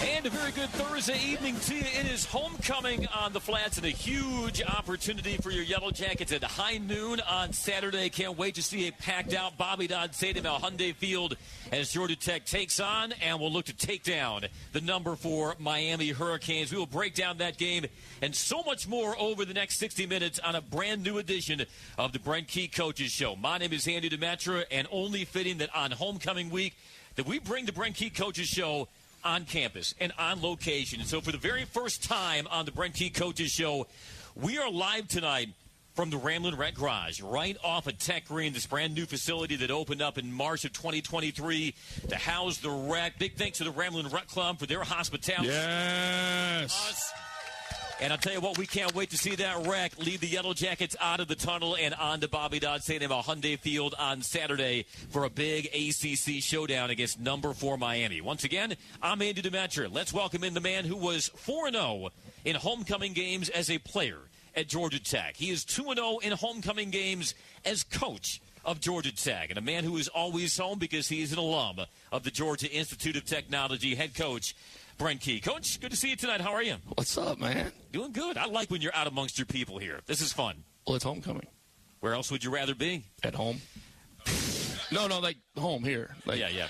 And a very good Thursday evening to you. It is homecoming on the Flats and a huge opportunity for your Yellow Jackets at high noon on Saturday. Can't wait to see a packed-out Bobby Dodd Stadium at Hyundai Field as Georgia Tech takes on and will look to take down the number 4 Miami Hurricanes. We will break down that game and so much more over the next 60 minutes on a brand new edition of the Brent Key Coaches Show. My name is Andy Demetra, and only fitting that on homecoming week that we bring the Brent Key Coaches Show on campus and on location. And so for the very first time on the Brent Key Coaches Show, we are live tonight from the Ramblin Reck Garage, right off of Tech Green, this brand new facility that opened up in March of 2023 to house the Reck. Big thanks to the Ramblin Reck Club for their hospitality. Yes. And I'll tell you what, we can't wait to see that Reck lead the Yellow Jackets out of the tunnel and on to Bobby Dodd Stadium at Hyundai Field on Saturday for a big ACC showdown against number 4 Miami. Once again, I'm Andy Demetra. Let's welcome in the man who was 4-0 in homecoming games as a player at Georgia Tech. He is 2-0 in homecoming games as coach of Georgia Tech, and a man who is always home because he is an alum of the Georgia Institute of Technology, head coach Brent Key. Coach, good to see you tonight. How are you? What's up, man? Doing good. I like when you're out amongst your people here. This is fun. Well, it's homecoming. Where else would you rather be? At home. No, like home here. Like, yeah.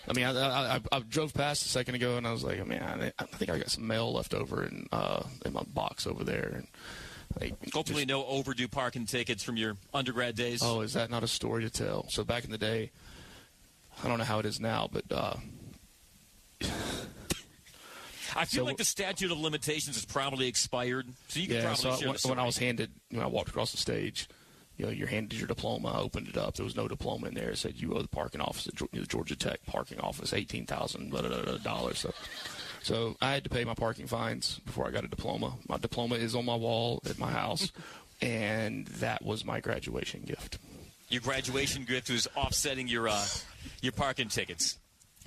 I mean, I drove past a second ago, and I was like, man, I think I got some mail left over in my box over there. And hopefully no overdue parking tickets from your undergrad days. Oh, is that not a story to tell? So back in the day, I don't know how it is now, but I feel like the statute of limitations has probably expired, so you can probably share the story. When I was handed, I walked across the stage, you're handed your diploma. I opened it up. There was no diploma in there. It said you owe the parking office, the Georgia Tech parking office, $18,000. So I had to pay my parking fines before I got a diploma. My diploma is on my wall at my house, and that was my graduation gift. Your graduation gift was offsetting your parking tickets.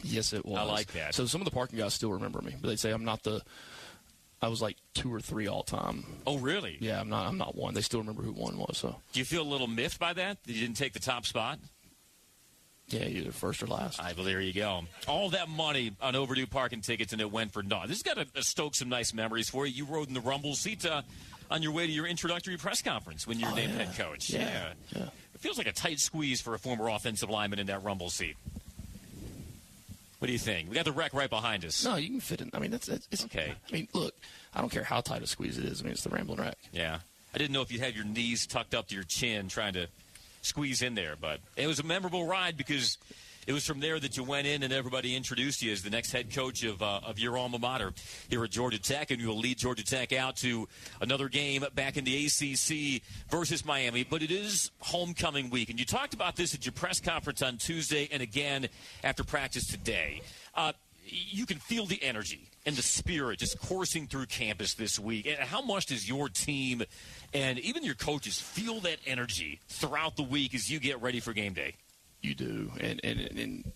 Yes, it was. I like that. So some of the parking guys still remember me, but they say I was like 2 or 3 all time. Oh, really? Yeah, I'm not one. They still remember who one was. So do you feel a little miffed by that you didn't take the top spot? Yeah, either first or last. Well, there you go. All that money on overdue parking tickets, and it went for naught. This has got to stoke some nice memories for you. You rode in the Rumble seat on your way to your introductory press conference when you were named head coach. Yeah. It feels like a tight squeeze for a former offensive lineman in that Rumble seat. What do you think? We got the Reck right behind us. No, you can fit in. I mean, it's okay. I mean, look, I don't care how tight a squeeze it is. I mean, it's the Ramblin Reck. Yeah. I didn't know if you had your knees tucked up to your chin trying to squeeze in there, but it was a memorable ride because it was from there that you went in and everybody introduced you as the next head coach of your alma mater here at Georgia Tech, and you will lead Georgia Tech out to another game back in the ACC versus Miami. But it is homecoming week, and you talked about this at your press conference on Tuesday and again after practice today. You can feel the energy and the spirit just coursing through campus this week. And how much does your team and even your coaches feel that energy throughout the week as you get ready for game day? You do, and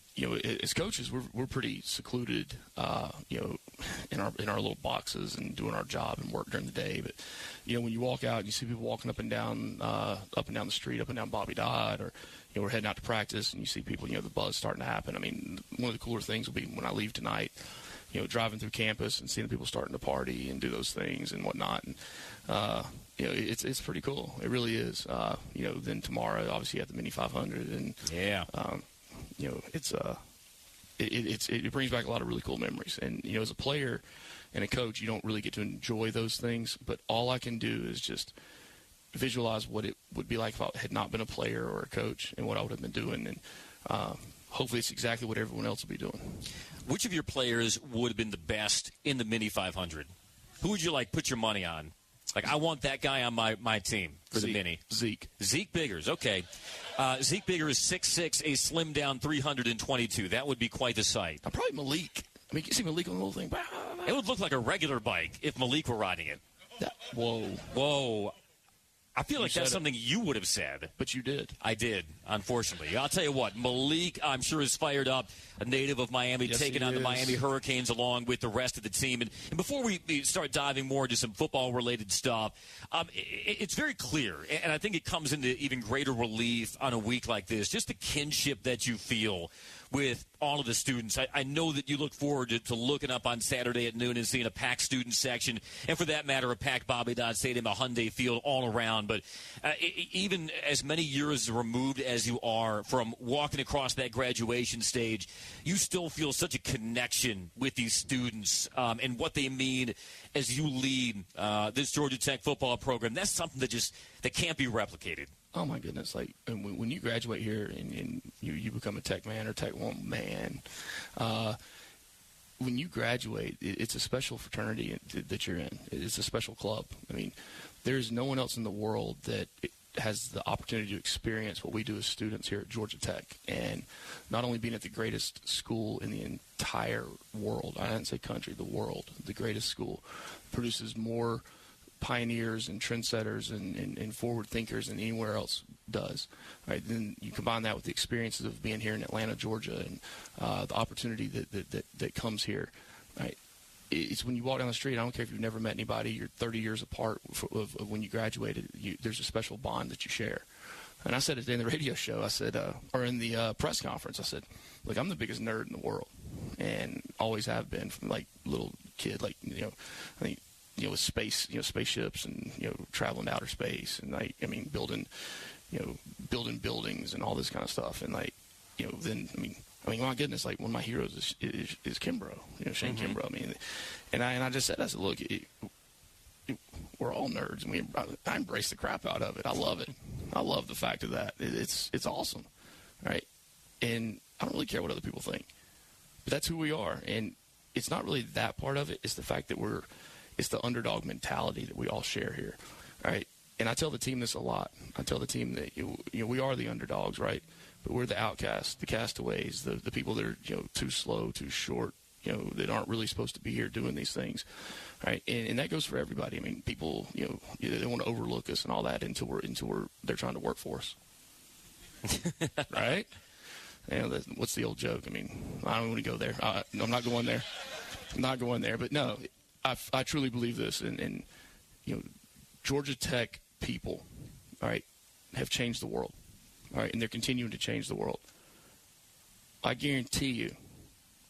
as coaches, we're pretty secluded, in our little boxes and doing our job and work during the day. But when you walk out and you see people walking up and down the street, up and down Bobby Dodd, or we're heading out to practice and you see people, the buzz starting to happen. I mean, one of the cooler things will be when I leave tonight, driving through campus and seeing people starting to party and do those things and whatnot. And it's pretty cool. It really is. Then tomorrow, obviously, you have the Mini 500, and it brings back a lot of really cool memories. And as a player and a coach, you don't really get to enjoy those things. But all I can do is just visualize what it would be like if I had not been a player or a coach and what I would have been doing. And hopefully, it's exactly what everyone else will be doing. Which of your players would have been the best in the Mini 500? Who would you put your money on? I want that guy on my team for the Mini. Zeke Biggers, okay. Zeke Biggers is 6'6", a slimmed down 322. That would be quite the sight. Probably Malik. I mean, you see Malik on the little thing. It would look like a regular bike if Malik were riding it. Whoa. I feel like that's something you would have said. But you did. I did, unfortunately. I'll tell you what, Malik, I'm sure, is fired up, a native of Miami, taking on the Miami Hurricanes along with the rest of the team. And before we start diving more into some football-related stuff, it's very clear, and I think it comes into even greater relief on a week like this, just the kinship that you feel with all of the students. I know that you look forward to looking up on Saturday at noon and seeing a packed student section, and for that matter, a packed Bobby Dodd Stadium, a Hyundai Field all around. But even as many years removed as you are from walking across that graduation stage, you still feel such a connection with these students and what they mean as you lead this Georgia Tech football program. That's something that can't be replicated. Oh, my goodness. Like, when you graduate here and you become a Tech man or Tech woman man, when you graduate, it's a special fraternity that you're in. It's a special club. I mean, there's no one else in the world that has the opportunity to experience what we do as students here at Georgia Tech. And not only being at the greatest school in the entire world, I didn't say country, the world, the greatest school, produces more pioneers and trendsetters and forward thinkers than anywhere else does. Right? Then you combine that with the experiences of being here in Atlanta, Georgia, and the opportunity that comes here. Right? It's when you walk down the street, I don't care if you've never met anybody, you're 30 years apart of when you graduated, there's a special bond that you share. And I said it in the radio show, I said, or in the press conference, I said, look, I'm the biggest nerd in the world, and always have been from like little kid, like, I think, with spaceships and, traveling to outer space and building buildings and all this kind of stuff. And my goodness, like one of my heroes is Kimbrough, Shane Kimbrough. And I just said, I said, look, we're all nerds, and I embrace the crap out of it. I love it. I love the fact of that. It's awesome, right? And I don't really care what other people think, but that's who we are. And it's not really that part of it. It's the fact that it's the underdog mentality that we all share here, right? And I tell the team this a lot. I tell the team that we are the underdogs, right? But we're the outcasts, the castaways, the people that are too slow, too short, that aren't really supposed to be here doing these things, right? And that goes for everybody. I mean, people they want to overlook us and all that until they're trying to work for us, right? What's the old joke? I mean, I don't want to go there. I'm not going there. I'm not going there. But no. I truly believe this, and Georgia Tech people, all right, have changed the world, all right, and they're continuing to change the world. I guarantee you,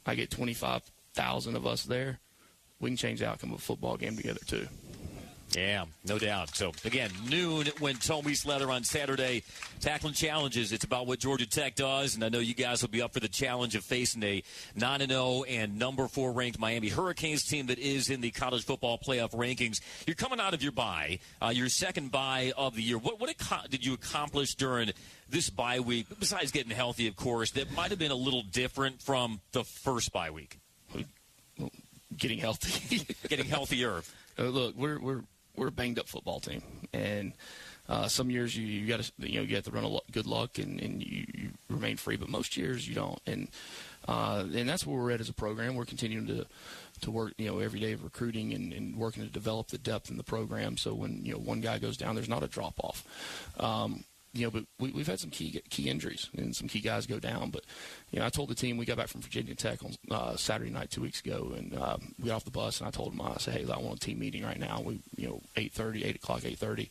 I get 25,000 of us there, we can change the outcome of a football game together too. Yeah, no doubt. So, again, noon when Tomey's Leather on Saturday. Tackling challenges. It's about what Georgia Tech does, and I know you guys will be up for the challenge of facing a 9-0 and number 4 ranked Miami Hurricanes team that is in the college football playoff rankings. You're coming out of your bye, your second bye of the year. What did you accomplish during this bye week, besides getting healthy, of course, that might have been a little different from the first bye week? Getting healthy. Getting healthier. Look, we're a banged up football team, and some years you have to run good luck and you remain free, but most years you don't, and that's where we're at as a program. We're continuing to work every day of recruiting and working to develop the depth in the program. So when one guy goes down, there's not a drop off. But we've had some key injuries and some key guys go down. But, I told the team we got back from Virginia Tech on Saturday night 2 weeks ago, and we got off the bus, and I told them, I said, hey, I want a team meeting right now. 8:30.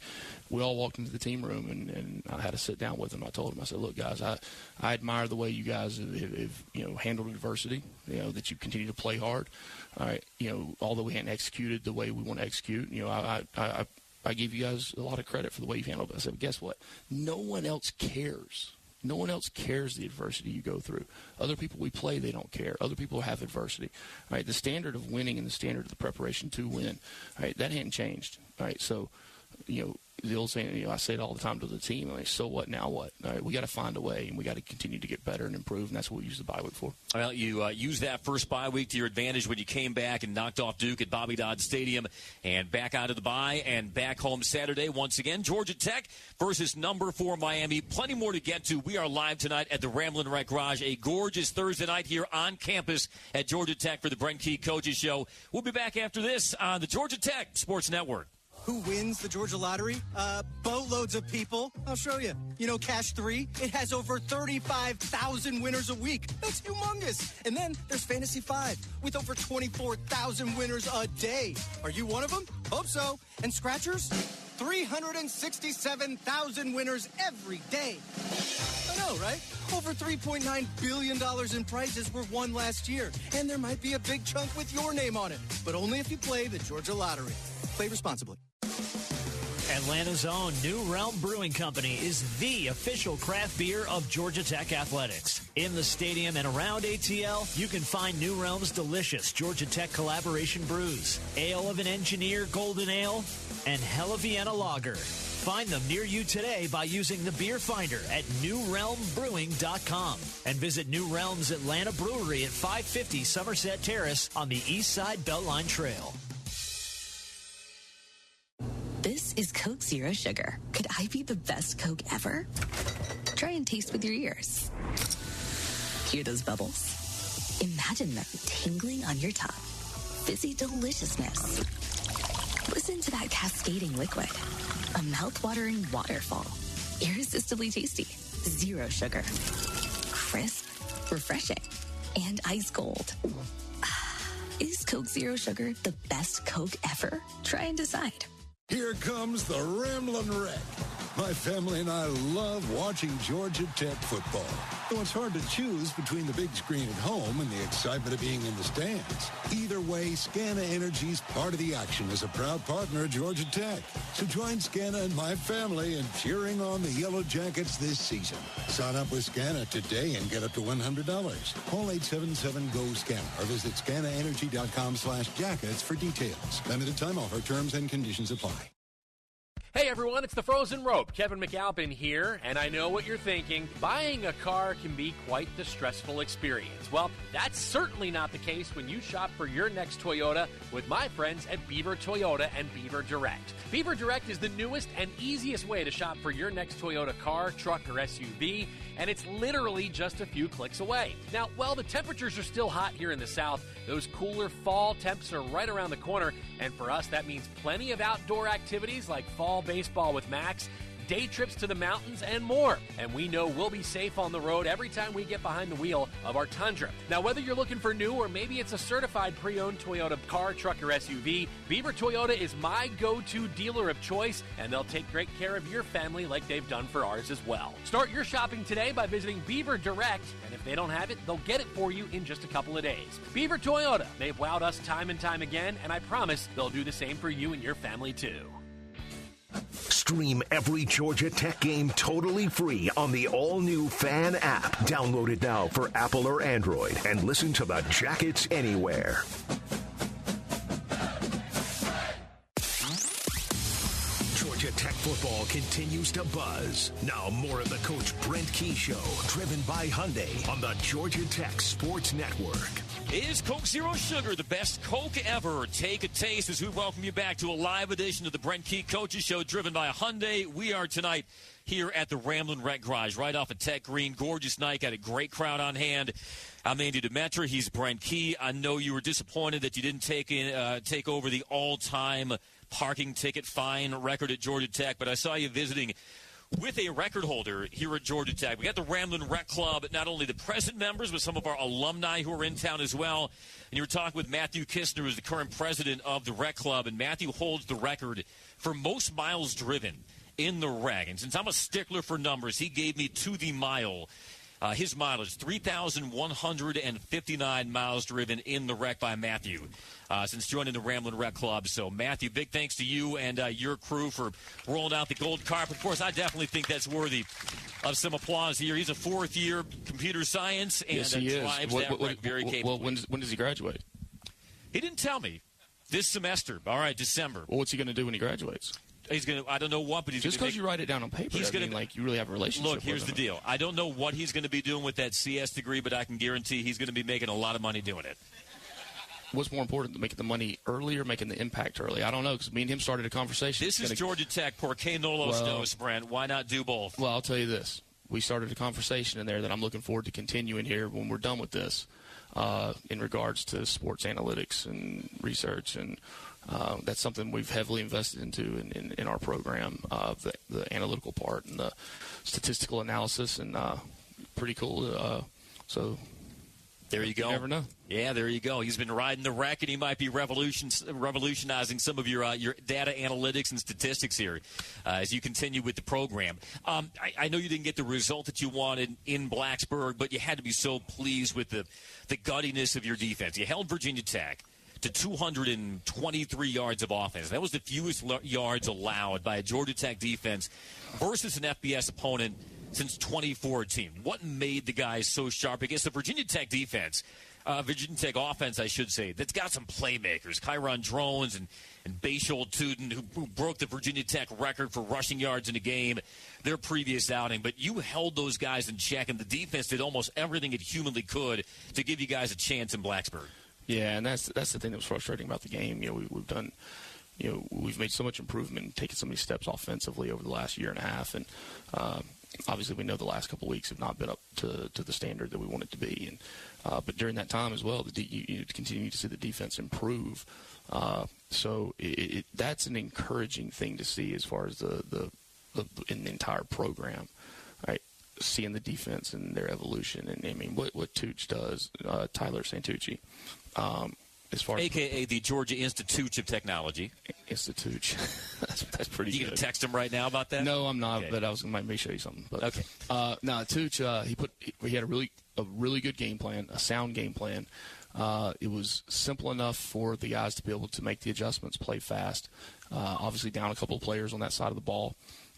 We all walked into the team room, and I had to sit down with them. I told them, I said, look, guys, I admire the way you guys have handled adversity, that you continue to play hard. All right, although we hadn't executed the way we want to execute, I give you guys a lot of credit for the way you've handled it. I said, but guess what? No one else cares. No one else cares the adversity you go through. Other people we play, they don't care. Other people have adversity. All right, the standard of winning and the standard of the preparation to win, all right, that hadn't changed. All right, so, the old saying, I say it all the time to the team, like, so what, now what? All right, we got to find a way, and we got to continue to get better and improve, and that's what we use the bye week for. Well, you used that first bye week to your advantage when you came back and knocked off Duke at Bobby Dodd Stadium, and back out of the bye and back home Saturday once again. Georgia Tech versus number 4 Miami. Plenty more to get to. We are live tonight at the Ramblin Reck Garage, a gorgeous Thursday night here on campus at Georgia Tech for the Brent Key Coaches Show. We'll be back after this on the Georgia Tech Sports Network. Who wins the Georgia Lottery? Boatloads of people. I'll show you. Cash 3? It has over 35,000 winners a week. That's humongous. And then there's Fantasy 5 with over 24,000 winners a day. Are you one of them? Hope so. And Scratchers? 367,000 winners every day. I know, right? Over $3.9 billion in prizes were won last year, and there might be a big chunk with your name on it, but only if you play the Georgia Lottery. Play responsibly. Atlanta's own New Realm Brewing Company is the official craft beer of Georgia Tech Athletics. In the stadium and around ATL, you can find New Realm's delicious Georgia Tech collaboration brews, Ale of an Engineer Golden Ale, and Hella Vienna Lager. Find them near you today by using the beer finder at newrealmbrewing.com and visit New Realm's Atlanta Brewery at 550 Somerset Terrace on the East Side Beltline Trail. This is Coke Zero Sugar. Could I be the best Coke ever? Try and taste with your ears. Hear those bubbles? Imagine them tingling on your tongue. Fizzy deliciousness. Listen to that cascading liquid. A mouth-watering waterfall. Irresistibly tasty. Zero sugar. Crisp, refreshing, and ice cold. Is Coke Zero Sugar the best Coke ever? Try and decide. Here comes the Ramblin Reck. My family and I love watching Georgia Tech football. Though it's hard to choose between the big screen at home and the excitement of being in the stands. Either way, Scana Energy's part of the action as a proud partner of Georgia Tech. So join Scana and my family in cheering on the Yellow Jackets this season. Sign up with Scana today and get up to $100. Call 877-GO-SCANA or visit scanaenergy.com/jackets for details. Limited time offer. Terms and conditions apply. Hey everyone, it's the Frozen Rope. Kevin McAlpin here, and I know what you're thinking. Buying a car can be quite the stressful experience. Well, that's certainly not the case when you shop for your next Toyota with my friends at Beaver Toyota and Beaver Direct. Beaver Direct is the newest and easiest way to shop for your next Toyota car, truck, or SUV, and it's literally just a few clicks away. Now, while the temperatures are still hot here in the South, those cooler fall temps are right around the corner, and for us, that means plenty of outdoor activities like fall baseball with Max, day trips to the mountains, and more. And we know we'll be safe on the road every time we get behind the wheel of our Tundra. Now, whether you're looking for new or maybe it's a certified pre-owned Toyota car, truck, or SUV, Beaver Toyota is my go-to dealer of choice, and they'll take great care of your family like they've done for ours as well. Start your shopping today by visiting Beaver Direct, and if they don't have it, they'll get it for you in just a couple of days. Beaver Toyota, they've wowed us time and time again, and I promise they'll do the same for you and your family too. Stream every Georgia Tech game totally free on the all-new Fan app. Download it now for Apple or Android and listen to the Jackets anywhere. Georgia Tech football continues to buzz. Now more of the Coach Brent Key Show, driven by Hyundai on the Georgia Tech Sports Network. Is Coke Zero Sugar the best Coke ever? Take a taste as we welcome you back to a live edition of the Brent Key Coaches Show, driven by Hyundai. We are tonight here at the Ramblin Reck Garage, right off of Tech Green. Gorgeous night, got a great crowd on hand. I'm Andy Demetra. He's Brent Key. I know you were disappointed that you didn't take over the all-time parking ticket fine record at Georgia Tech, but I saw you visiting with a record holder here at Georgia Tech. We got the Ramblin Reck Club, not only the present members, but some of our alumni who are in town as well. And you were talking with Matthew Kistner, who's the current president of the Reck Club, and Matthew holds the record for most miles driven in the Reck. And since I'm a stickler for numbers, he gave me to the mile. His mileage, 3,159 miles driven in the Reck by Matthew since joining the Ramblin Reck Club. So, Matthew, big thanks to you and your crew for rolling out the gold carpet. Of course, I definitely think that's worthy of some applause here. He's a fourth-year computer science and yes, he drives is. that Reck very capably. Well, when does he graduate? He didn't tell me. This semester. All right, December. Well, what's he going to do when he graduates? He's going to, I don't know what, but he's just because you write it down on paper, he's going to like you really have a relationship. Look, here's the deal. I don't know what he's going to be doing with that CS degree, but I can guarantee he's going to be making a lot of money doing it. What's more important, making the money early or making the impact early? I don't know, because me and him started a conversation. This is Georgia Tech. Por que no los dos, Brent? Why not do both? Well, I'll tell you this. We started a conversation in there that I'm looking forward to continuing here when we're done with this in regards to sports analytics and research, and that's something we've heavily invested into in our program, the analytical part and the statistical analysis, and pretty cool. So There you go. You never know. Yeah, there you go. He's been riding the wreck, and he might be revolutionizing some of your data analytics and statistics here as you continue with the program. I know you didn't get the result that you wanted in Blacksburg, but you had to be so pleased with the guttiness of your defense. You held Virginia Tech to 223 yards of offense. That was the fewest yards allowed by a Georgia Tech defense versus an FBS opponent since 2014. What made the guys so sharp against the Virginia Tech defense? Virginia Tech offense, I should say, that's got some playmakers. Kyron Drones and Bashol Tuden, who broke the Virginia Tech record for rushing yards in a game their previous outing. But you held those guys in check, and the defense did almost everything it humanly could to give you guys a chance in Blacksburg. Yeah, and that's the thing that was frustrating about the game. We've done, we've made so much improvement and taken so many steps offensively over the last year and a half, and obviously we know the last couple of weeks have not been up to the standard that we want it to be. And but during that time as well, you continue to see the defense improve. So that's an encouraging thing to see as far as the in the entire program, right? Seeing the defense and their evolution. And I mean, what Tooch does, Tyler Santucci, as far AKA the Georgia Institute of Technology. Institute. that's pretty good. You going to text him right now about that? No, I'm not, okay. But I was going to show you something. But, okay. No, Tooch, he had a really good game plan, a sound game plan. It was simple enough for the guys to be able to make the adjustments, play fast. Obviously down a couple of players on that side of the ball.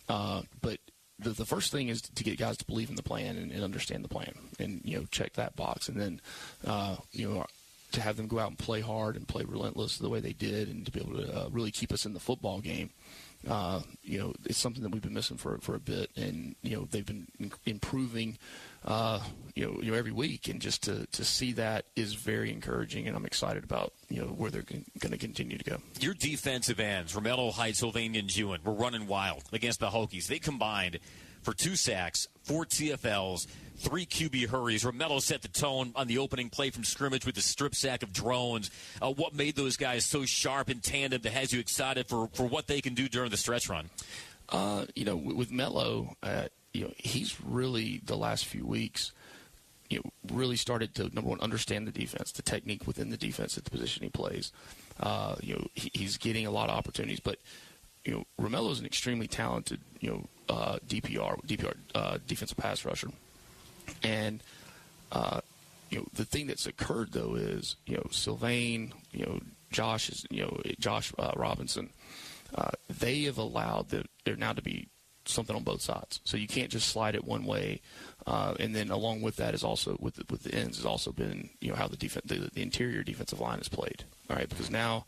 But the first thing is to get guys to believe in the plan and understand the plan and, check that box. And then, to have them go out and play hard and play relentless the way they did and to be able to really keep us in the football game. It's something that we've been missing for a bit. And, they've been improving, every week. And just to see that is very encouraging. And I'm excited about, where they're going to continue to go. Your defensive ends, Romello, Height, Sylvania, and Jewin, were running wild against the Hokies. They combined for 2 sacks, 4 TFLs, 3 QB hurries. Romello set the tone on the opening play from scrimmage with the strip sack of Drones. What made those guys so sharp in tandem that has you excited for what they can do during the stretch run? With Mello, he's really, the last few weeks, really started to, number one, understand the defense, the technique within the defense at the position he plays. He's getting a lot of opportunities, but Romello is an extremely talented, DPR, defensive pass rusher. And, the thing that's occurred, though, is, Sylvain, Josh Robinson, they have allowed there now to be something on both sides. So you can't just slide it one way. And then along with that is also, with the ends, has also been, how the interior defensive line is played. All right, because now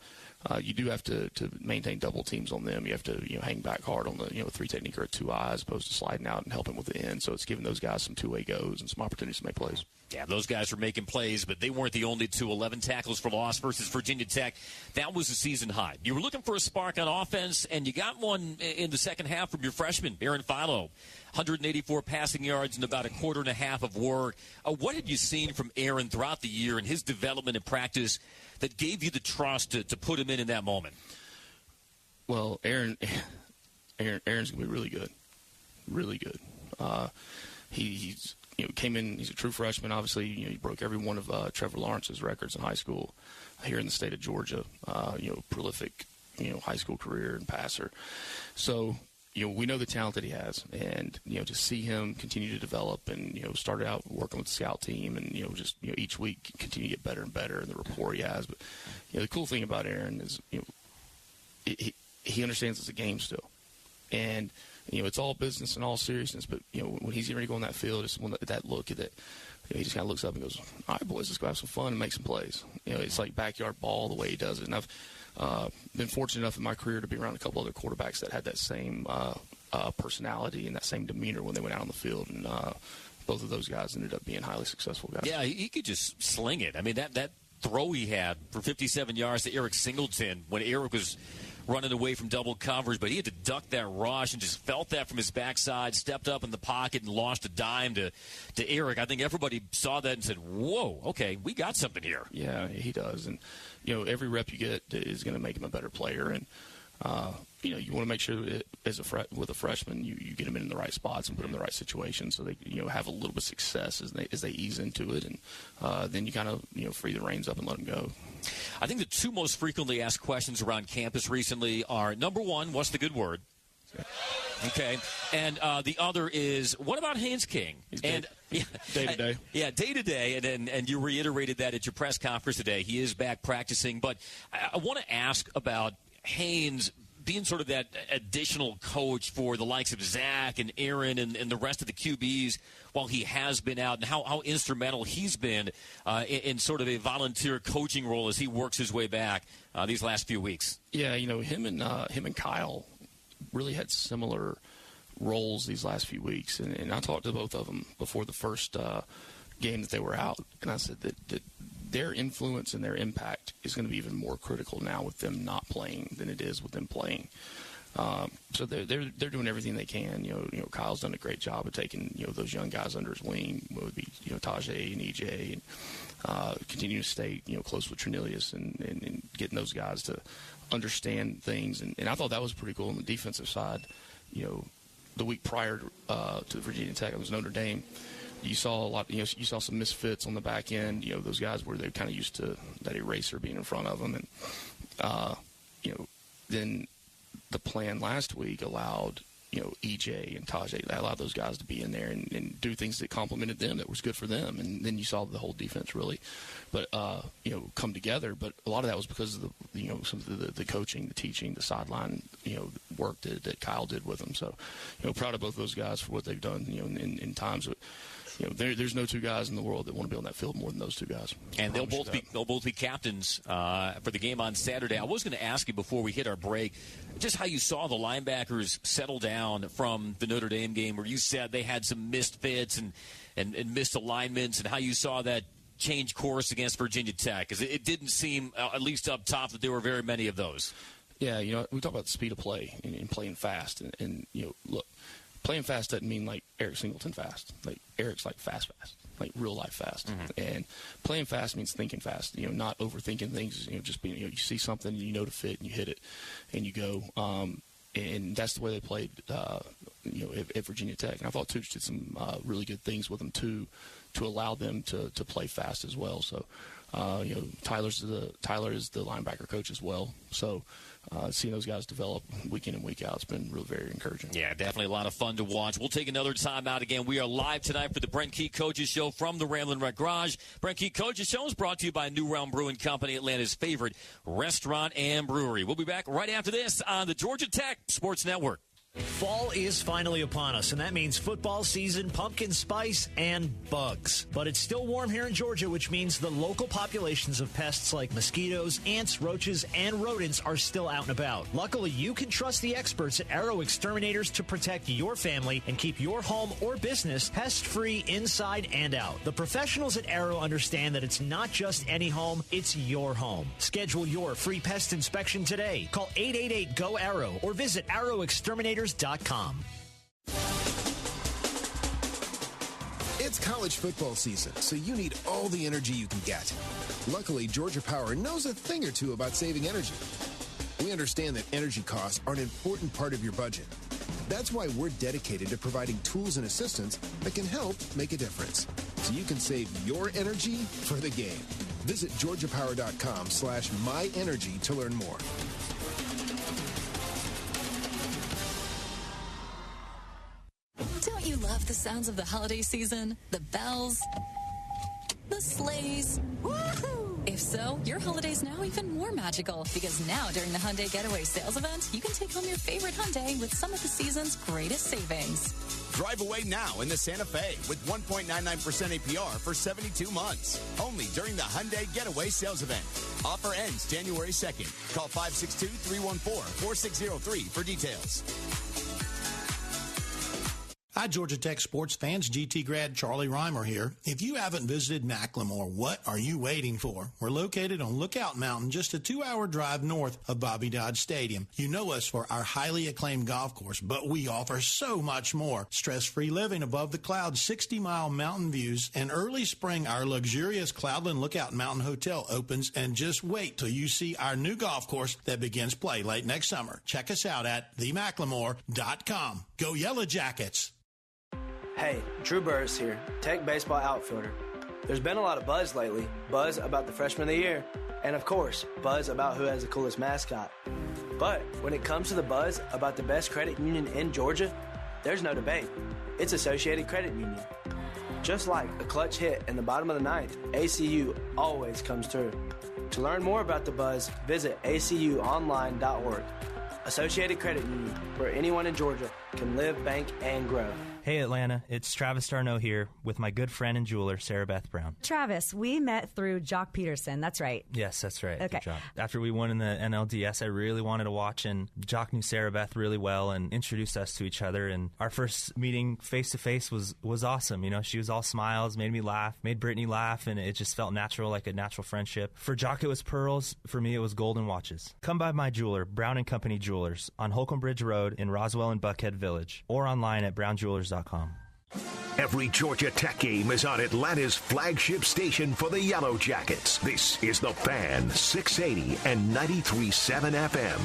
you do have to maintain double teams on them. You have to hang back hard on the 3 technique or a 2 eye as opposed to sliding out and helping with the end. So it's giving those guys some two-way goes and some opportunities to make plays. Yeah, those guys were making plays, but they weren't the only two. 11 tackles for loss versus Virginia Tech. That was a season high. You were looking for a spark on offense, and you got one in the second half from your freshman, Aaron Philo. 184 passing yards and about a quarter and a half of work. What have you seen from Aaron throughout the year and his development and practice that gave you the trust to put him in that moment? Well, Aaron's going to be really good. Really good. He's came in, he's a true freshman. Obviously, he broke every one of Trevor Lawrence's records in high school here in the state of Georgia. Prolific, high school career and passer. So, we know the talent that he has, and, to see him continue to develop and, started out working with the scout team and, each week continue to get better and better and the rapport he has. But, the cool thing about Aaron is, he understands it's a game still. And, it's all business and all seriousness, but, when he's getting ready to go on that field, it's that look at it. He just kind of looks up and goes, all right, boys, let's go have some fun and make some plays. It's like backyard ball the way he does it. And I've been fortunate enough in my career to be around a couple other quarterbacks that had that same personality and that same demeanor when they went out on the field. And both of those guys ended up being highly successful guys. Yeah, he could just sling it. I mean, that throw he had for 57 yards to Eric Singleton when Eric was running away from double coverage, but he had to duck that rush and just felt that from his backside, stepped up in the pocket and launched a dime to Eric. I think everybody saw that and said, whoa, okay, we got something here. Yeah, he does. And, every rep you get is going to make him a better player. And, you want to make sure that with a freshman, you get them in the right spots and put them in the right situations so they have a little bit of success as they ease into it, and then you kind of free the reins up and let them go. I think the two most frequently asked questions around campus recently are, number one, what's the good word? Okay, and the other is, what about Haynes King? And day to day. Yeah, day to day, and you reiterated that at your press conference today. He is back practicing, but I want to ask about Haynes being sort of that additional coach for the likes of Zach and Aaron and the rest of the QBs while he has been out, and how instrumental he's been in sort of a volunteer coaching role as he works his way back these last few weeks. Yeah, him and Kyle really had similar roles these last few weeks, and I talked to both of them before the first game that they were out, and I said that their influence and their impact is going to be even more critical now with them not playing than it is with them playing. So they're doing everything they can. Kyle's done a great job of taking those young guys under his wing. It would be Tajay and EJ, and continue to stay close with Trinilius and getting those guys to understand things. And I thought that was pretty cool on the defensive side. The week prior to Virginia Tech, it was Notre Dame. You saw a lot. You saw some misfits on the back end. Those guys where they're kind of used to that eraser being in front of them, and then the plan last week allowed EJ and Tajay. That allowed those guys to be in there and do things that complemented them, that was good for them. And then you saw the whole defense really, but come together. But a lot of that was because of some of the coaching, the teaching, the sideline work that Kyle did with them. So proud of both those guys for what they've done in times. There's no two guys in the world that want to be on that field more than those two guys. And they'll both be captains for the game on Saturday. I was going to ask you before we hit our break just how you saw the linebackers settle down from the Notre Dame game, where you said they had some missed fits and missed alignments, and how you saw that change course against Virginia Tech, because it didn't seem, at least up top, that there were very many of those. Yeah, we talk about the speed of play and playing fast, and look. Playing fast doesn't mean like Eric Singleton fast. Like Eric's like fast, like real life fast. Mm-hmm. And playing fast means thinking fast. Not overthinking things. Just being. You see something, to fit, and you hit it, and you go. And that's the way they played. At Virginia Tech. And I thought Tooch did some really good things with them too, to allow them to play fast as well. So, Tyler is the linebacker coach as well. So. Seeing those guys develop week in and week out, it's been really very encouraging. Yeah, definitely a lot of fun to watch. We'll take another time out again. We are live tonight for the Brent Key Coaches Show from the Ramblin Reck Garage. Brent Key Coaches Show is brought to you by New Realm Brewing Company, Atlanta's favorite restaurant and brewery. We'll be back right after this on the Georgia Tech Sports Network. Fall is finally upon us, and that means football season, pumpkin spice, and bugs. But it's still warm here in Georgia, which means the local populations of pests like mosquitoes, ants, roaches, and rodents are still out and about. Luckily, you can trust the experts at Arrow Exterminators to protect your family and keep your home or business pest-free inside and out. The professionals at Arrow understand that it's not just any home, it's your home. Schedule your free pest inspection today. Call 888-GO-ARROW or visit arrowexterminators.com. It's college football season, so you need all the energy you can get. Luckily, Georgia Power knows a thing or two about saving energy. We understand that energy costs are an important part of your budget. That's why we're dedicated to providing tools and assistance that can help make a difference, so you can save your energy for the game. Visit georgiapower.com/myenergy to learn more. Don't you love the sounds of the holiday season? The bells, the sleighs. Woohoo! If so, your holiday's now even more magical, because now during the Hyundai Getaway Sales Event, you can take home your favorite Hyundai with some of the season's greatest savings. Drive away now in the Santa Fe with 1.99% APR for 72 months. Only during the Hyundai Getaway Sales Event. Offer ends January 2nd. Call 562-314-4603 for details. Hi, Georgia Tech sports fans. GT grad Charlie Reimer here. If you haven't visited Macklemore, what are you waiting for? We're located on Lookout Mountain, just a 2-hour drive north of Bobby Dodd Stadium. You know us for our highly acclaimed golf course, but we offer so much more. Stress-free living above the clouds, 60-mile mountain views, and early spring, our luxurious Cloudland Lookout Mountain Hotel opens, and just wait till you see our new golf course that begins play late next summer. Check us out at themacklemore.com. Go Yellow Jackets! Hey, Drew Burris here, Tech baseball outfielder. There's been a lot of buzz lately. Buzz about the freshman of the year. And of course, buzz about who has the coolest mascot. But when it comes to the buzz about the best credit union in Georgia, there's no debate. It's Associated Credit Union. Just like a clutch hit in the bottom of the ninth, ACU always comes through. To learn more about the buzz, visit acuonline.org. Associated Credit Union, where anyone in Georgia can live, bank, and grow. Hey Atlanta, it's Travis Darno here with my good friend and jeweler, Sarah Beth Brown. Travis, we met through Jock Peterson, that's right. Yes, that's right. Okay. Good job. After we won in the NLDS, I really wanted to watch, and Jock knew Sarah Beth really well and introduced us to each other. And our first meeting face-to-face was awesome. You know, she was all smiles, made me laugh, made Brittany laugh, and it just felt natural, like a natural friendship. For Jock, it was pearls. For me, it was golden watches. Come by my jeweler, Brown & Company Jewelers, on Holcomb Bridge Road in Roswell and Buckhead Village, or online at brownjewelers.com. Every Georgia Tech game is on Atlanta's flagship station for the Yellow Jackets. This is The Fan, 680 and 93.7 FM.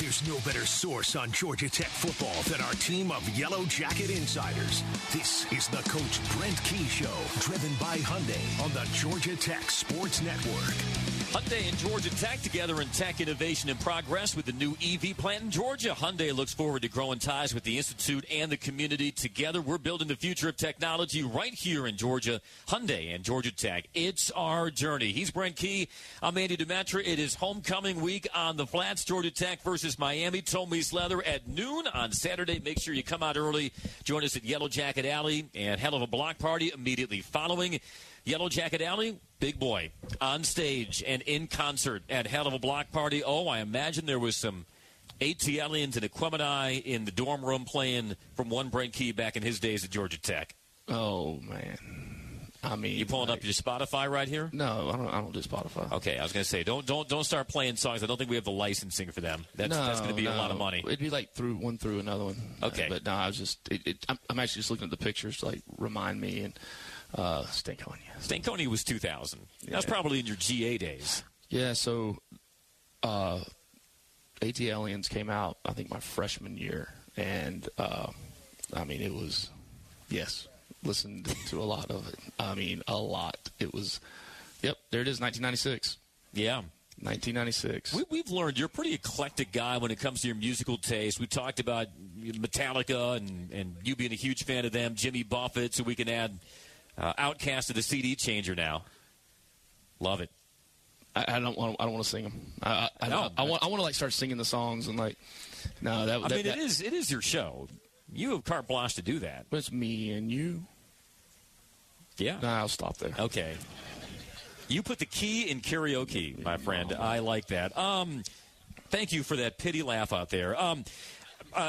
There's no better source on Georgia Tech football than our team of Yellow Jacket insiders. This is the Coach Brent Key Show, driven by Hyundai on the Georgia Tech Sports Network. Hyundai and Georgia Tech together in tech innovation and progress with the new EV plant in Georgia. Hyundai looks forward to growing ties with the Institute and the community. Together, we're building the future of technology right here in Georgia. Hyundai and Georgia Tech. It's our journey. He's Brent Key. I'm Andy Demetra. It is homecoming week on the Flats. Georgia Tech versus Miami. Tomies Leather at noon on Saturday. Make sure you come out early. Join us at Yellow Jacket Alley and hell of a block party immediately following. Yellow Jacket Alley, Big Boy, on stage and in concert at Hell of a Block Party. Oh, I imagine there was some ATLians and Equimini in the dorm room playing from one Brent Key back in his days at Georgia Tech. Oh, man. I mean, you pulling up your Spotify right here? No, I don't do Spotify. Okay, I was going to say, don't start playing songs. I don't think we have the licensing for them. That's going to be a lot of money. It'd be like one through another one. Okay. But no, I was just I'm actually just looking at the pictures to like remind me and Stankonia. Stankonia was 2000. Yeah. That was probably in your GA days. Yeah, so ATLians came out, I think, my freshman year. And, I mean, it was, yes, listened to a lot of it. I mean, a lot. It was, yep, there it is, 1996. Yeah. 1996. We've learned you're a pretty eclectic guy when it comes to your musical taste. We talked about Metallica and you being a huge fan of them, Jimmy Buffett, so we can add Outcast to the CD changer now. Love it. I don't want to sing them. I want to like start singing the songs and like no. It is your show. You have carte blanche to do that. But it's me and you. Yeah. No, I'll stop there. Okay. You put the key in karaoke, my friend. I like that. Thank you for that pity laugh out there.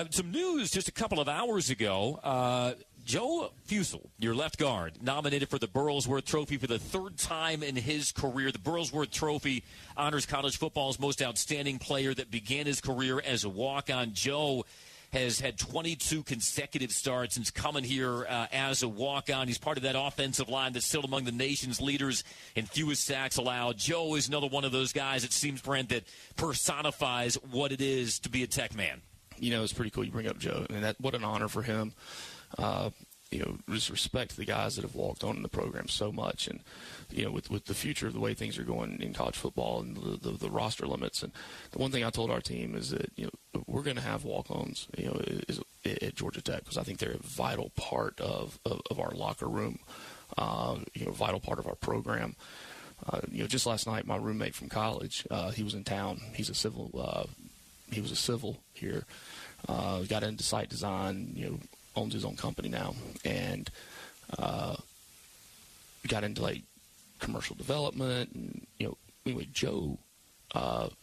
Some news just a couple of hours ago. Joe Fusel, your left guard, nominated for the Burlsworth Trophy for the third time in his career. The Burlsworth Trophy honors college football's most outstanding player that began his career as a walk-on. Joe has had 22 consecutive starts since coming here as a walk-on. He's part of that offensive line that's still among the nation's leaders in fewest sacks allowed. Joe is another one of those guys, it seems, Brent, that personifies what it is to be a Tech man. You know, it's pretty cool you bring up Joe. I mean, what an honor for him. You know, just respect the guys that have walked on in the program so much. And, you know, with the future of the way things are going in college football and the roster limits. And the one thing I told our team is that, you know, we're going to have walk-ons, you know, at Georgia Tech because I think they're a vital part of our locker room, you know, vital part of our program. You know, just last night, my roommate from college, he was in town. He's a civil, he was a civil here. Got into site design, you know, owns his own company now, and got into like commercial development. And you know, anyway, Joe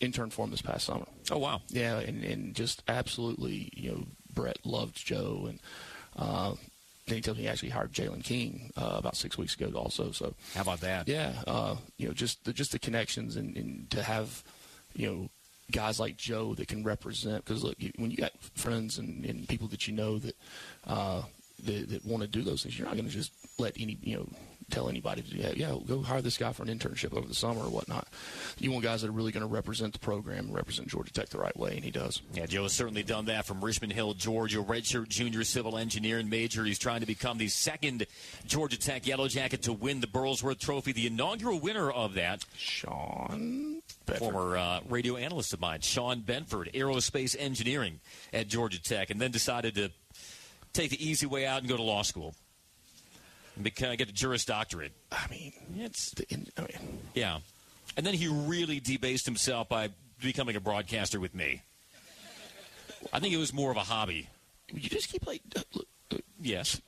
intern for him this past summer. Oh, wow. Yeah, and just absolutely, Brett loved Joe, and then he tells me he actually hired Jalen King about 6 weeks ago also. So how about that? Yeah, just the connections and to have, guys like Joe that can represent. Because look, when you got friends and people that that that want to do those things, you're not going to just let tell anybody to do that. Yeah, go hire this guy for an internship over the summer or whatnot. You want guys that are really going to represent the program, represent Georgia Tech the right way, and he does. Yeah, Joe has certainly done that from Richmond Hill, Georgia, redshirt junior civil engineering major. He's trying to become the second Georgia Tech Yellow Jacket to win the Burlsworth Trophy. The inaugural winner of that, Sean Bedford. Former radio analyst of mine, Sean Benford, aerospace engineering at Georgia Tech, and then decided to take the easy way out and go to law school. And get a Juris Doctorate. Yeah. And then he really debased himself by becoming a broadcaster with me. I think it was more of a hobby. You just keep yes.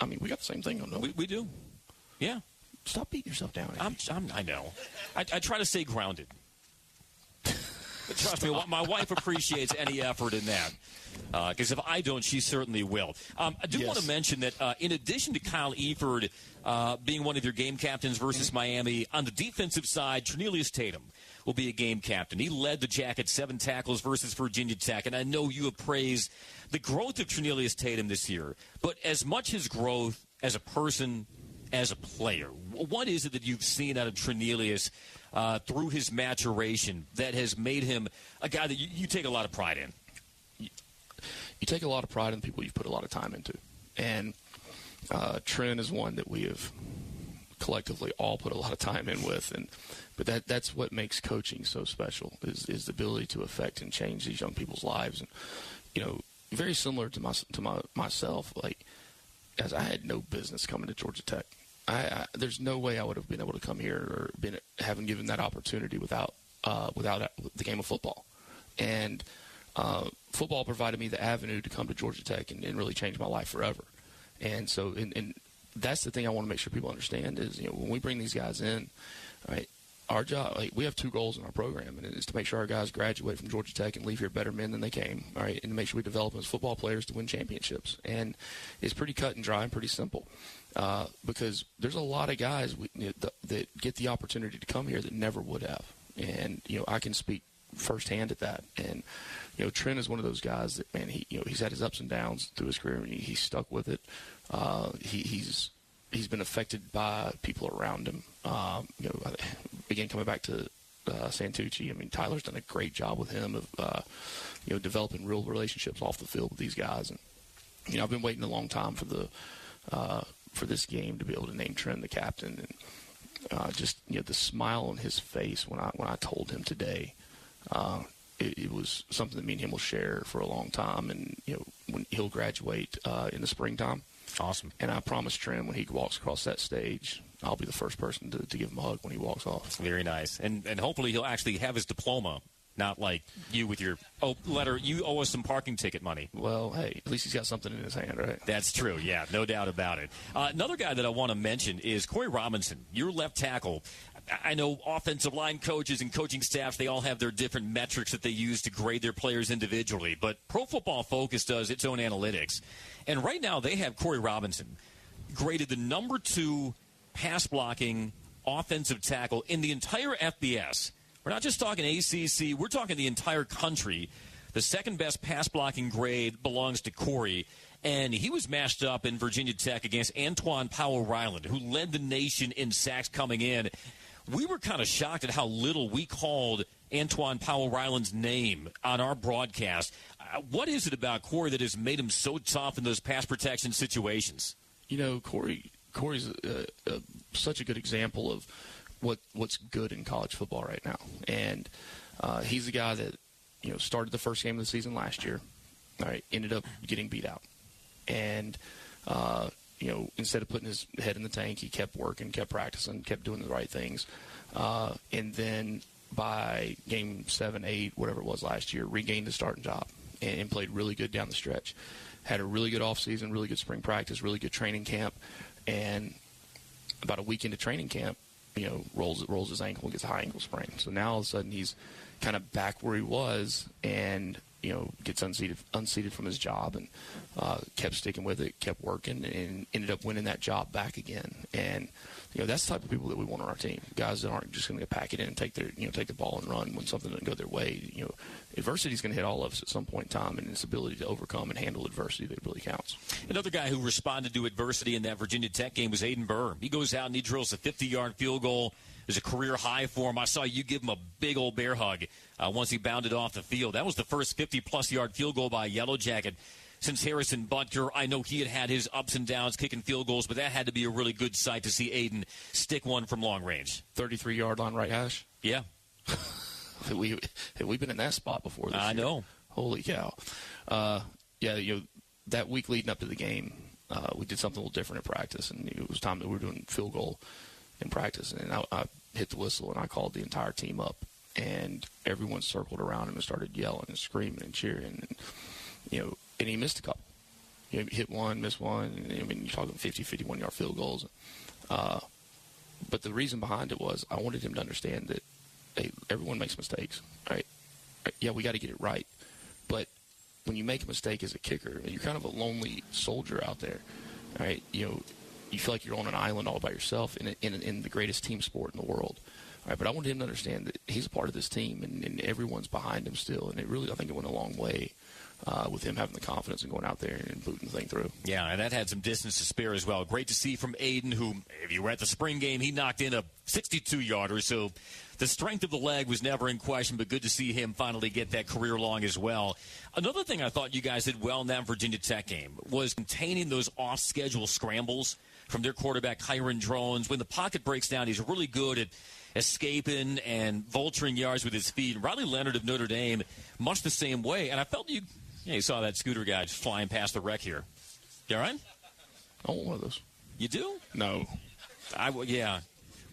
We got the same thing, don't we? We do. Yeah. Stop beating yourself down. I know. I try to stay grounded. But trust me, my wife appreciates any effort in that. Because if I don't, she certainly will. I do want to mention that in addition to Kyle Eford being one of your game captains versus Miami, on the defensive side, Trinelius Tatum will be a game captain. He led the Jackets 7 tackles versus Virginia Tech, and I know you have praised the growth of Trinelius Tatum this year. But as much his growth as a person, as a player, what is it that you've seen out of Trinelius through his maturation that has made him a guy that you take a lot of pride in? You take a lot of pride in the people you've put a lot of time into. And Trent is one that we have collectively all put a lot of time in with. But that's what makes coaching so special is the ability to affect and change these young people's lives. And, very similar to myself, as I had no business coming to Georgia Tech. There's no way I would have been able to come here or haven't given that opportunity without the game of football. And football provided me the avenue to come to Georgia Tech and really change my life forever. And so, and that's the thing I want to make sure people understand is, when we bring these guys in, right, our job, we have 2 goals in our program, and it's to make sure our guys graduate from Georgia Tech and leave here better men than they came, all right, and to make sure we develop them as football players to win championships. And it's pretty cut and dry and pretty simple because there's a lot of guys that get the opportunity to come here that never would have. And, I can speak firsthand at that. And, Trent is one of those guys that, man, he's had his ups and downs through his career, and he's stuck with it. He's been affected by people around him. Again, coming back to Santucci, Tyler's done a great job with him of, developing real relationships off the field with these guys. And, I've been waiting a long time for this game to be able to name Trent the captain. And just, the smile on his face when I told him today, it was something that me and him will share for a long time. And, when he'll graduate in the springtime. Awesome. And I promised Trent when he walks across that stage, I'll be the first person to give him a hug when he walks off. Very nice. And hopefully he'll actually have his diploma, not like you with your letter. You owe us some parking ticket money. Well, hey, at least he's got something in his hand, right? That's true, yeah, no doubt about it. Another guy that I want to mention is Corey Robinson, your left tackle. I know offensive line coaches and coaching staffs, they all have their different metrics that they use to grade their players individually. But Pro Football Focus does its own analytics. And right now they have Corey Robinson graded the number 2 pass blocking offensive tackle in the entire FBS. We're not just talking ACC. We're talking the entire country. The second best pass blocking grade belongs to Corey. And he was matched up in Virginia Tech against Antoine Powell-Ryland, who led the nation in sacks coming in. We were kind of shocked at how little we called Antoine Powell-Ryland's name on our broadcast. What is it about Corey that has made him so tough in those pass protection situations? Corey's such a good example of what's good in college football right now. And he's the guy that, started the first game of the season last year, all right, ended up getting beat out. And, instead of putting his head in the tank, he kept working, kept practicing, kept doing the right things. And then by game 7, 8, whatever it was last year, regained the starting job and played really good down the stretch. Had a really good offseason, really good spring practice, really good training camp. And about a week into training camp, rolls his ankle and gets a high ankle sprain. So now all of a sudden he's kind of back where he was and, gets unseated from his job and kept sticking with it, kept working, and ended up winning that job back again. And, that's the type of people that we want on our team. Guys that aren't just going to pack it in and take the ball and run when something doesn't go their way. Adversity is going to hit all of us at some point in time, and its ability to overcome and handle adversity that really counts. Another guy who responded to adversity in that Virginia Tech game was Aiden Burr. He goes out and he drills a 50-yard field goal. It was a career high for him. I saw you give him a big old bear hug once he bounded off the field. That was the first 50-plus yard field goal by a Yellow Jacket since Harrison Butker. I know he had his ups and downs kicking field goals, but that had to be a really good sight to see Aiden stick one from long range. 33-yard line right hash? Yeah. Have we been in that spot before this year? I know. Holy cow. That week leading up to the game, we did something a little different in practice, and it was time that we were doing field goal in practice. And I hit the whistle, and I called the entire team up, and everyone circled around him and started yelling and screaming and cheering. And, and he missed a couple. He hit one, missed one. You're talking 50, 51-yard field goals. But the reason behind it was I wanted him to understand that, hey, everyone makes mistakes, right? Yeah, we got to get it right. But when you make a mistake as a kicker, you're kind of a lonely soldier out there, right? You feel like you're on an island all by yourself in the greatest team sport in the world. All right, but I wanted him to understand that he's a part of this team, and everyone's behind him still. And I think it went a long way with him having the confidence and going out there and booting the thing through. Yeah, and that had some distance to spare as well. Great to see from Aiden, who, if you were at the spring game, he knocked in a 62-yarder. So the strength of the leg was never in question, but good to see him finally get that career long as well. Another thing I thought you guys did well in that Virginia Tech game was containing those off-schedule scrambles from their quarterback, Kyron Drones. When the pocket breaks down, he's really good at escaping and vulturing yards with his feet. Riley Leonard of Notre Dame, much the same way. And I felt you saw that scooter guy just flying past the wreck here. You all right? I want one of those. You do? No. Yeah.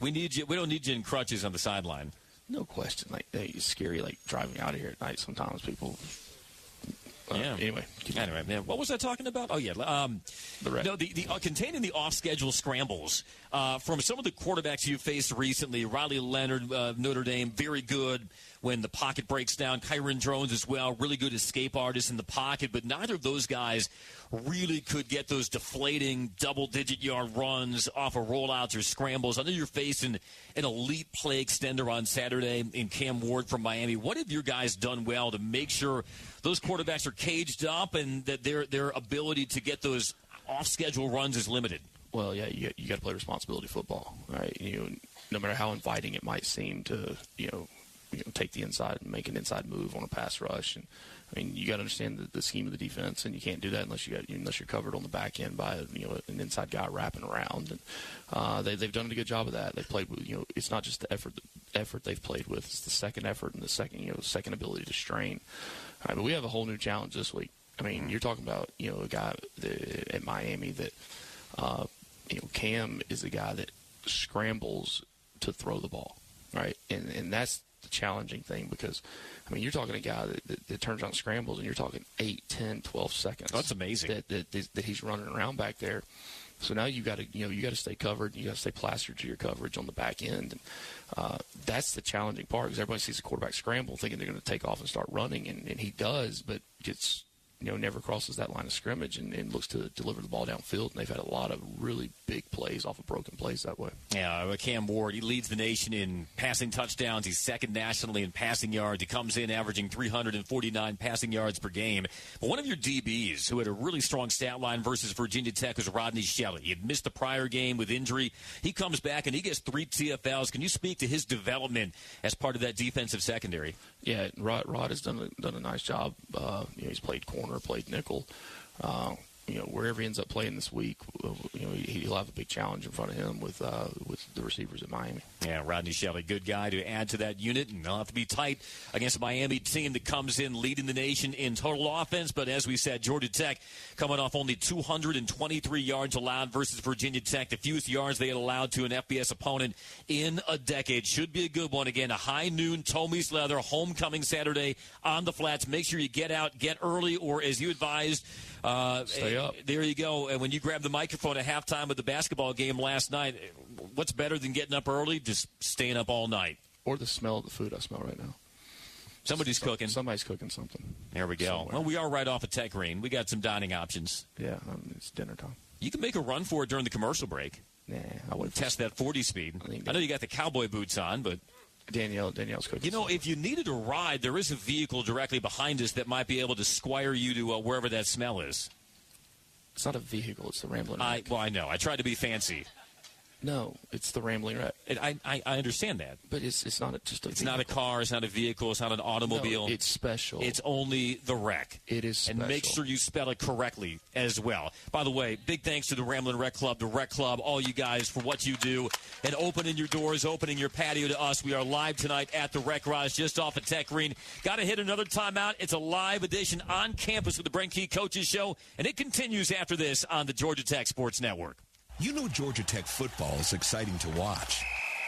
We need you. We don't need you in crutches on the sideline. No question. It's scary, driving out of here at night. Sometimes people. Anyway, man, what was I talking about? Oh yeah, the containing the off-schedule scrambles from some of the quarterbacks you faced recently. Riley Leonard, Notre Dame, very good when the pocket breaks down. Kyron Drones as well, really good escape artist in the pocket. But neither of those guys really could get those deflating double-digit yard runs off of rollouts or scrambles. I know you're facing an elite play extender on Saturday in Cam Ward from Miami. What have your guys done well to make sure those quarterbacks are caged up and that their ability to get those off-schedule runs is limited? Well, yeah, you got to play responsibility football, right? No matter how inviting it might seem to, take the inside and make an inside move on a pass rush. And you got to understand the scheme of the defense, and you can't do that unless you're covered on the back end by an inside guy wrapping around. And they've done a good job of that. They've played with it's not just the effort they've played with; it's the second effort and the second ability to strain. All right, but we have a whole new challenge this week. You're talking about a guy at Miami that Cam is a guy that scrambles to throw the ball, right? And that's the challenging thing because, you're talking a guy that turns on scrambles and you're talking 8, 10, 12 seconds. That's amazing. That he's running around back there. So now you got to stay covered. You got to stay plastered to your coverage on the back end. And that's the challenging part because everybody sees a quarterback scramble thinking they're going to take off and start running, and he does, but gets never crosses that line of scrimmage and looks to deliver the ball downfield. And they've had a lot of really big plays off of broken plays that way. Yeah, Cam Ward, he leads the nation in passing touchdowns. He's second nationally in passing yards. He comes in averaging 349 passing yards per game. But one of your DBs who had a really strong stat line versus Virginia Tech was Rodney Shelley. He had missed the prior game with injury. He comes back and he gets 3 TFLs. Can you speak to his development as part of that defensive secondary? Yeah, Rod has done a nice job. He's played corner, played nickel. Wherever he ends up playing this week, he'll have a big challenge in front of him with the receivers at Miami. Yeah, Rodney Shelley, good guy to add to that unit, and they'll have to be tight against a Miami team that comes in leading the nation in total offense. But as we said, Georgia Tech coming off only 223 yards allowed versus Virginia Tech, the fewest yards they had allowed to an FBS opponent in a decade. Should be a good one. Again, a high noon Tommy's Leather homecoming Saturday on the flats. Make sure you get out, get early, or as you advised, stay up. There you go. And when you grabbed the microphone at halftime of the basketball game last night, what's better than getting up early? Just staying up all night. Or the smell of the food I smell right now. Somebody's cooking. Somebody's cooking something. There we go. Somewhere. Well, we are right off of Tech Green. We got some dining options. Yeah, it's dinner time. You can make a run for it during the commercial break. Nah, I would test that 40 speed. I know you got the cowboy boots on, but Danielle's cooking. You know, if you needed a ride, there is a vehicle directly behind us that might be able to squire you to wherever that smell is. It's not a vehicle. It's the Ramblin Reck. Well, I know. I tried to be fancy. No, it's the Ramblin Reck. I understand that. But it's not just a vehicle. It's not a car. It's not a vehicle. It's not an automobile. No, it's special. It's only the Reck. It is special. And make sure you spell it correctly as well. By the way, big thanks to the Ramblin Reck Club, the Reck Club, all you guys for what you do and opening your doors, opening your patio to us. We are live tonight at the Reck Garage just off of Tech Green. Got to hit another timeout. It's a live edition on campus with the Brent Key Coaches Show, and it continues after this on the Georgia Tech Sports Network. You know Georgia Tech football is exciting to watch.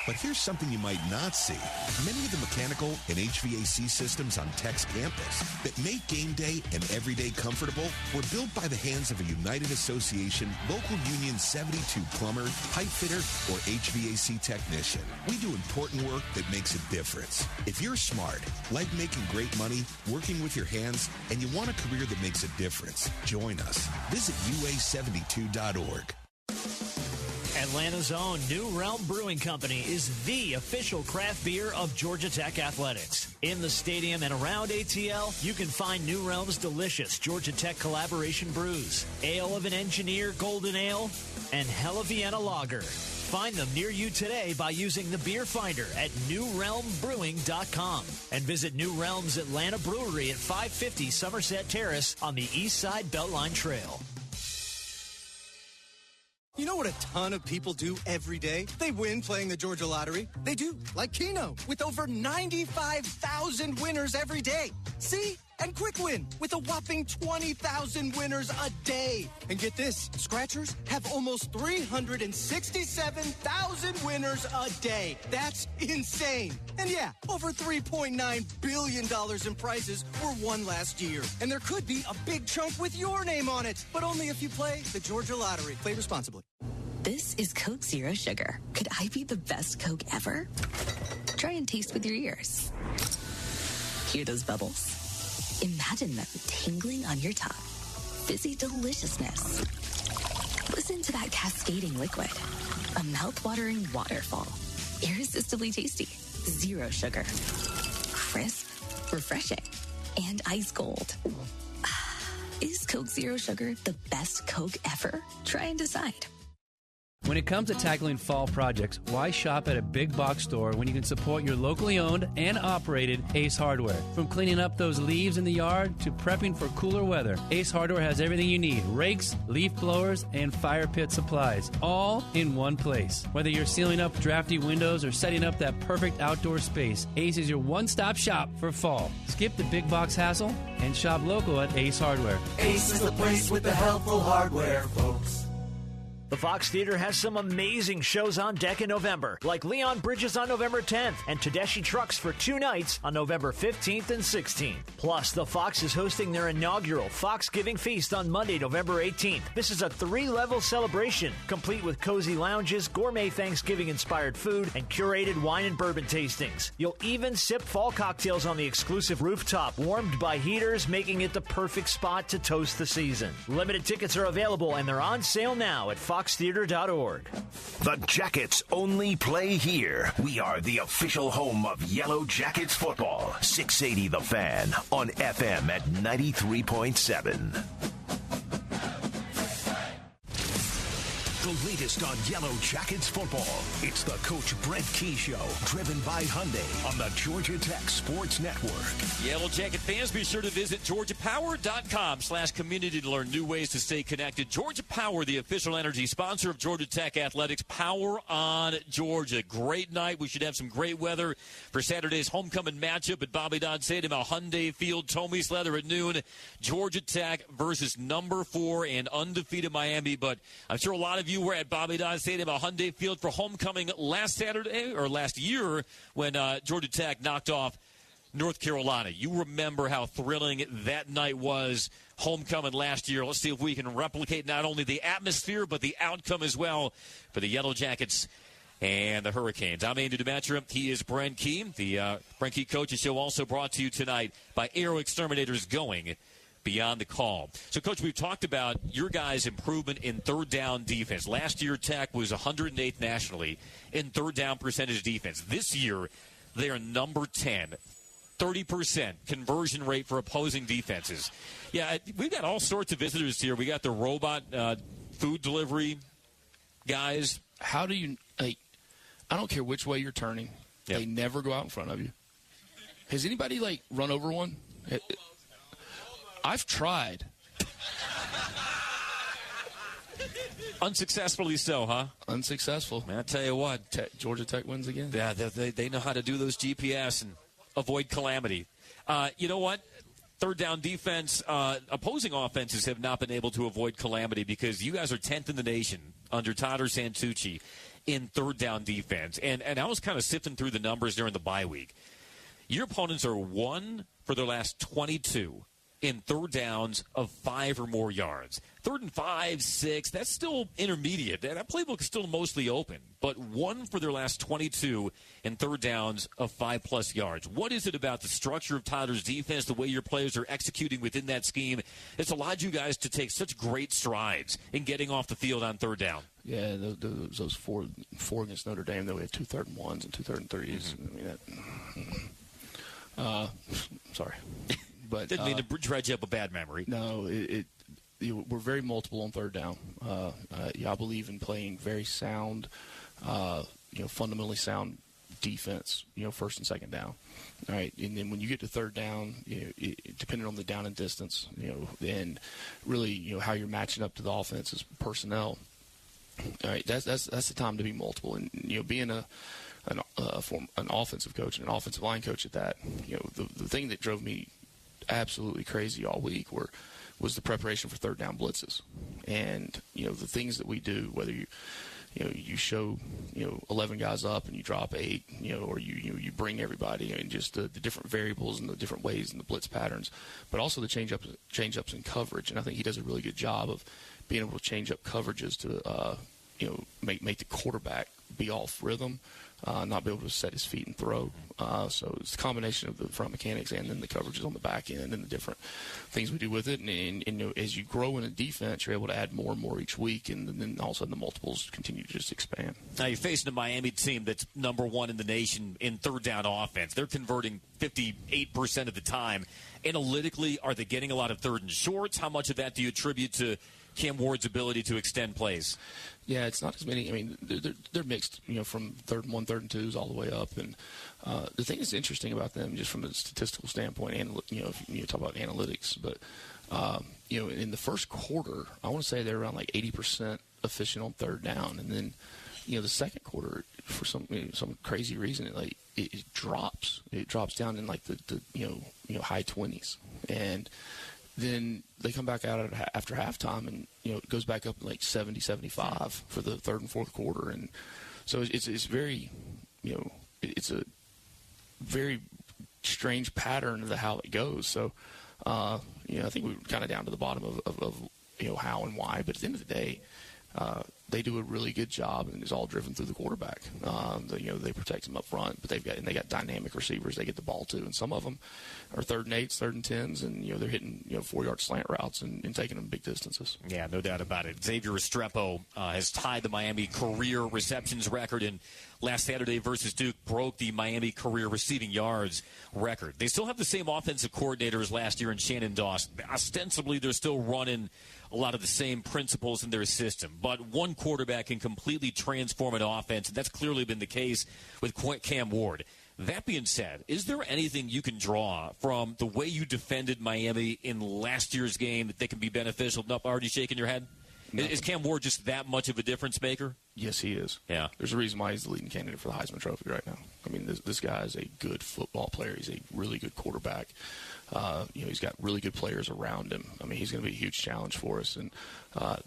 But here's something you might not see. Many of the mechanical and HVAC systems on Tech's campus that make game day and everyday comfortable were built by the hands of a United Association Local Union 72 plumber, pipe fitter, or HVAC technician. We do important work that makes a difference. If you're smart, like making great money, working with your hands, and you want a career that makes a difference, join us. Visit UA72.org. Atlanta's own New Realm Brewing Company is the official craft beer of Georgia Tech Athletics. In the stadium and around ATL, you can find New Realm's delicious Georgia Tech collaboration brews, Ale of an Engineer Golden Ale, and Hella Vienna Lager. Find them near you today by using the Beer Finder at NewRealmBrewing.com and visit New Realm's Atlanta Brewery at 550 Somerset Terrace on the East Side Beltline Trail. You know what a ton of people do every day? They win playing the Georgia Lottery. They do, like Keno, with over 95,000 winners every day. See? And Quick Win, with a whopping 20,000 winners a day. And get this, Scratchers have almost 367,000 winners a day. That's insane. And yeah, over $3.9 billion in prizes were won last year. And there could be a big chunk with your name on it, but only if you play the Georgia Lottery. Play responsibly. This is Coke Zero Sugar. Could I be the best Coke ever? Try and taste with your ears. Hear those bubbles? Imagine them tingling on your tongue. Fizzy deliciousness. Listen to that cascading liquid. A mouth-watering waterfall. Irresistibly tasty. Zero sugar. Crisp. Refreshing. And ice cold. Is Coke Zero Sugar the best Coke ever? Try and decide. When it comes to tackling fall projects, why shop at a big box store when you can support your locally owned and operated Ace Hardware? From cleaning up those leaves in the yard to prepping for cooler weather, Ace Hardware has everything you need: rakes, leaf blowers, and fire pit supplies, all in one place. Whether you're sealing up drafty windows or setting up that perfect outdoor space, Ace is your one-stop shop for fall. Skip the big box hassle and shop local at Ace Hardware. Ace is the place with the helpful hardware, folks. The Fox Theater has some amazing shows on deck in November, like Leon Bridges on November 10th and Tedeschi Trucks for 2 nights on November 15th and 16th. Plus, the Fox is hosting their inaugural Foxgiving Feast on Monday, November 18th. This is a 3-level celebration, complete with cozy lounges, gourmet Thanksgiving-inspired food, and curated wine and bourbon tastings. You'll even sip fall cocktails on the exclusive rooftop, warmed by heaters, making it the perfect spot to toast the season. Limited tickets are available, and they're on sale now at foxtheater.org. The Jackets only play here. We are the official home of Yellow Jackets football. 680 The Fan on FM at 93.7. The latest on Yellow Jackets football. It's the Coach Brent Key Show, driven by Hyundai on the Georgia Tech Sports Network. Yellow Jacket fans, be sure to visit GeorgiaPower.com/community to learn new ways to stay connected. Georgia Power, the official energy sponsor of Georgia Tech Athletics. Power on Georgia. Great night. We should have some great weather for Saturday's homecoming matchup at Bobby Dodd Stadium at Hyundai Field. Tommy's Leather at noon. Georgia Tech versus number 4 and undefeated Miami. But I'm sure a lot of you were at Bobby Dodd Stadium at Hyundai Field for homecoming last year when Georgia Tech knocked off North Carolina. You remember how thrilling that night was, homecoming last year. Let's see if we can replicate not only the atmosphere but the outcome as well for the Yellow Jackets and the Hurricanes. I'm Andy Demetra. He is Brent Key. The Brent Key Coaches Show also brought to you tonight by Aero Exterminators Going Beyond the Call. So, Coach, we've talked about your guys' improvement in third down defense. Last year, Tech was 108th nationally in third down percentage defense. This year, they are number 10. 30% conversion rate for opposing defenses. Yeah, we've got all sorts of visitors here. We got the robot food delivery guys. How do you, like, I don't care which way you're turning. Yep. They never go out in front of you. Has anybody, like, run over one? I've tried. Unsuccessfully so, huh? Unsuccessful. Man, I tell you what. Georgia Tech wins again. Yeah, they know how to do those GPS and avoid calamity. You know what? Third down defense, opposing offenses have not been able to avoid calamity because you guys are 10th in the nation under Tyler Santucci in third down defense. And I was kind of sifting through the numbers during the bye week. Your opponents are 1 for their last 22 in third downs of 5 or more yards. 3rd and 5, 6, that's still intermediate. That playbook is still mostly open. But 1 for their last 22 in third downs of 5+ yards. What is it about the structure of Tyler's defense, the way your players are executing within that scheme, it's allowed you guys to take such great strides in getting off the field on third down? Yeah, those four against Notre Dame, though, we had 2 3rd and 1s and 2 3rd and 3s. I mean, sorry. But didn't mean to dredge up a bad memory. No, we're very multiple on third down. I believe in playing very sound, fundamentally sound defense. First and second down. All right, and then when you get to third down, depending on the down and distance, and really, how you're matching up to the offense's personnel. All right, that's the time to be multiple, and being an offensive coach and an offensive line coach at that. The thing that drove me absolutely crazy all week was the preparation for third down blitzes, and the things that we do, whether you show 11 guys up and you drop 8, or you bring everybody, and just the different variables and the different ways and the blitz patterns, but also the change ups in coverage. And I think he does a really good job of being able to change up coverages to make the quarterback be off rhythm, not be able to set his feet and throw. So it's a combination of the front mechanics and then the coverages on the back end and the different things we do with it. And as you grow in a defense, you're able to add more and more each week, and then all of a sudden the multiples continue to just expand. Now you're facing a Miami team that's number 1 in the nation in third down offense. They're converting 58% of the time. Analytically, are they getting a lot of third and shorts? How much of that do you attribute to Cam Ward's ability to extend plays? Yeah, it's not as many. I mean, they're mixed, from 3rd and 1, 3rd and 2s all the way up. And the thing that's interesting about them, just from a statistical standpoint, if you talk about analytics, but in the first quarter, I want to say they're around like 80% efficient on third down, and then the second quarter, for some crazy reason, it drops. It drops down in like the high 20s, and then they come back out after halftime, and it goes back up like 70, 75 for the 3rd and 4th quarter, and so it's very it's a very strange pattern of how it goes. So I think we're kind of down to the bottom of how and why, but at the end of the day, they do a really good job, and it's all driven through the quarterback. They protect them up front, but they got dynamic receivers they get the ball to, and some of them are 3rd and 8s, 3rd and 10s, and they're hitting 4-yard slant routes and taking them big distances. Yeah, no doubt about it. Xavier Restrepo has tied the Miami career receptions record, and last Saturday versus Duke broke the Miami career receiving yards record. They still have the same offensive coordinator as last year in Shannon Doss. Ostensibly, they're still running a lot of the same principles in their system, but one quarterback can completely transform an offense, and that's clearly been the case with Cam Ward. That being said, is there anything you can draw from the way you defended Miami in last year's game that can be beneficial? Nope, already shaking your head? Nothing. Is Cam Ward just that much of a difference maker? Yes, he is. Yeah. There's a reason why he's the leading candidate for the Heisman Trophy right now. I mean, this guy is a good football player. He's a really good quarterback. He's got really good players around him. I mean, he's going to be a huge challenge for us, and